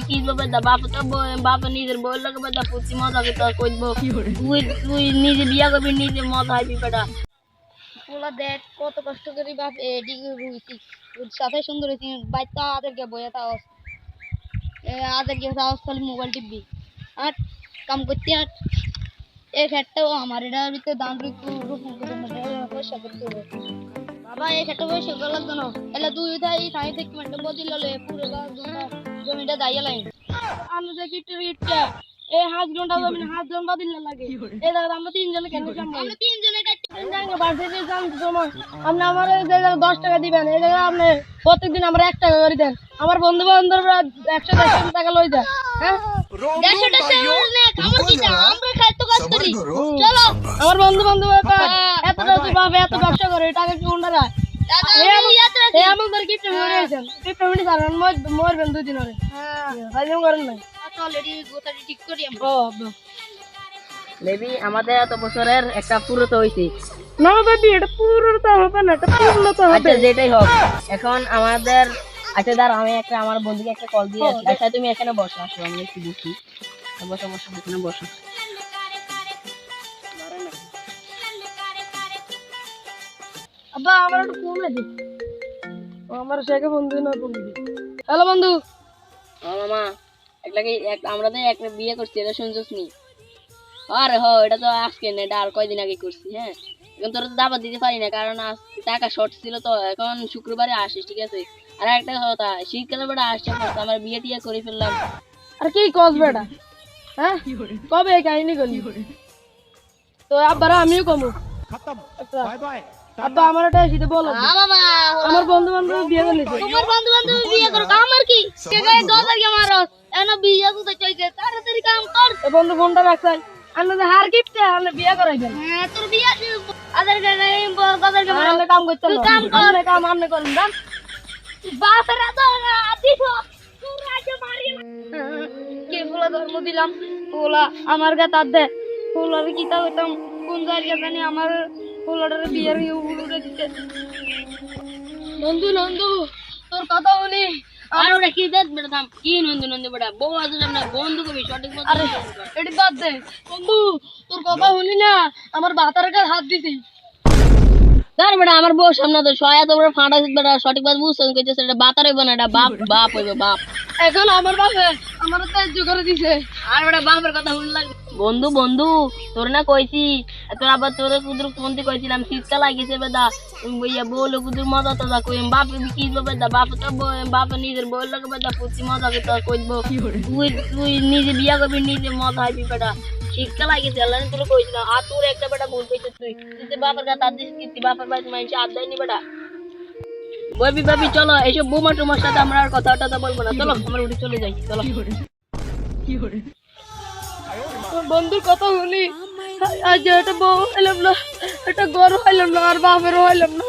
কি বাবা দা বাপ তো বাপ নিজের বউর লাগে বেটা পুতি মজা করতে কইবো তুই তুই নিজে বিয়া করবি নিজে মজা হইবি বেটা পোলা দেখ কত কষ্ট করি বাপ এদিকে রুইছি সাথে সুন্দর হইছি বাইতা আদেরকে বইয়া তাও আদেরকে তাও খালি মোবাইল টিপবি আর কাম করতে আর এই খেটটাও আমার এটার ভিতরে দাম একটু রূপন করে না পয়সা করতে হবে বাবা এই খেটটা পয়সা করা লাগতো না এলা দুই তাই সাই থেকে একটা বদিল ললে পুরো জমিটা দাইয়া লাইন আমি দেখি টিটটা এই হাত ঘন্টা জমি হাত ঘন্টা দিলে লাগে এই দাদা আমরা তিনজনে কেন আমরা তিনজনে কাটতে বাড়িতে যান সময় আপনি আমার এই জায়গা 10 টাকা দিবেন এই জায়গা আপনি প্রত্যেকদিন আমরা 1 টাকা করে দেন আমার বন্ধু বান্ধবরা 100 টাকা লই যায় হ্যাঁ 100 টাকা আমরা কি আমরা খাই তো কাজ করি চলো আমার বন্ধু বান্ধব এত বাপ এত ব্যবসা করে টাকা কি ওনারা এই আমাদের গিফট হয়েছেন গিফট হয়ে স্যার মরবেন দুই দিন ধরে হ্যাঁ ভাইজান করেন না অলরেডি গোটাটি ঠিক করি আমরা লেবি আমাদের এত বছরের একটা পুরো তো হইছে না বেবি এটা পুরো তো হবে না এটা পুরো তো হবে আচ্ছা যেটাই হোক এখন আমাদের আচ্ছা দাঁড়াও আমি একটা আমার বন্ধুকে একটা কল দিয়ে আসি আচ্ছা তুমি এখানে বসো আসো আমি একটু বসি বসো বসো এখানে বসো আব্বা আমার একটু ফোন দে আমার শেখে বন্ধু না বন্ধু হ্যালো বন্ধু ও মামা আমরা তো একটা বিয়ে করছি এটা শুনছস নি আরে হো এটা তো আজকে না এটা আর কয়দিন আগে করছি হ্যাঁ এখন তোর তো দাবা দিতে পারি না কারণ টাকা শর্ট ছিল তো এখন শুক্রবারে আসিস ঠিক আছে আর একটা কথা শীতকালে বেটা আসছে আমার বিয়ে টিয়ে করে ফেললাম আর কি কস বেটা হ্যাঁ কবে কাহিনী করলি তো আব্বার আমিও কমু বাই বাই আব্বা আমার এটা শীতে বলো বাবা আমার বন্ধু বান্ধব বিয়ে করলিছে তোমার বন্ধু বান্ধব বিয়ে করো আমার কি কে গায়ে দোদার কে মারো এনা বিয়ে তো চলছে তাড়াতাড়ি কাম কর এ বন্ধু ফোনটা রাখছাই আন্না হার গিফট আলে বিয়ে করাইবেন হ্যাঁ তোর বিয়ে আদার গায়ে গদার কে মারো কাম করতে কাম করে কাম আমনে করেন দাম বাপরা তো দিছো তুই রাজে মারি কে ফুলা ধর্ম দিলাম ফুলা আমার গা তার দে ফুলার কি তা হইতাম কোন জায়গা জানি আমার ফুলাটার বিয়ের উড়ে দিতে নন্দু নন্দু তোর কথা বলি আর ওটা কি দেখ বেটা দাম কি নন্দু নন্দু বেটা বউ আছে না বন্ধু কবি সঠিক মতো আরে এটি বাদ দে বন্ধু তোর কথা শুনি না আমার বাতার কাছে হাত দিছি ধর বেটা আমার বউ সামনে তো ছয়া তো বড় ফাঁটা বেটা সঠিক বাত বুঝছেন কইতেছে এটা বাতার হইব না এটা বাপ বাপ হইবে বাপ এখন আমার বাপে আমার ত্যায্য করে দিছে আর বেটা বাপের কথা শুন লাগে বন্ধু বন্ধু তোর না কইছি তোর আবার তোর কুদুর ফোনতে কইছিলাম শীতকাল লাগিছে বেদা বইয়া বলো কুদুর মজা তো দা কই বাপ কি বেদা বাপ তো বাপ নিজের বউর লাগে বেদা পুতি মজা করতে কইবো তুই তুই নিজে বিয়া করবি নিজে মজা হইবি বেটা শীতকাল লাগিছে আল্লাহ তোর কইছিলাম আর তোর একটা বেটা ভুল কইছিস তুই বাপের কথা দিস কি বাপের বাড়ি মাইছে আদ দেয়নি বেটা বইবি বাবি চলো এইসব বোমা টোমার সাথে আমরা আর কথা বলবো না চলো আমরা উঠে চলে যাই চলো কি করে বন্ধুর কথা শুনি আজ এটা বউ হইলাম না এটা গরু হইলাম না আর বাপেরও হইলাম না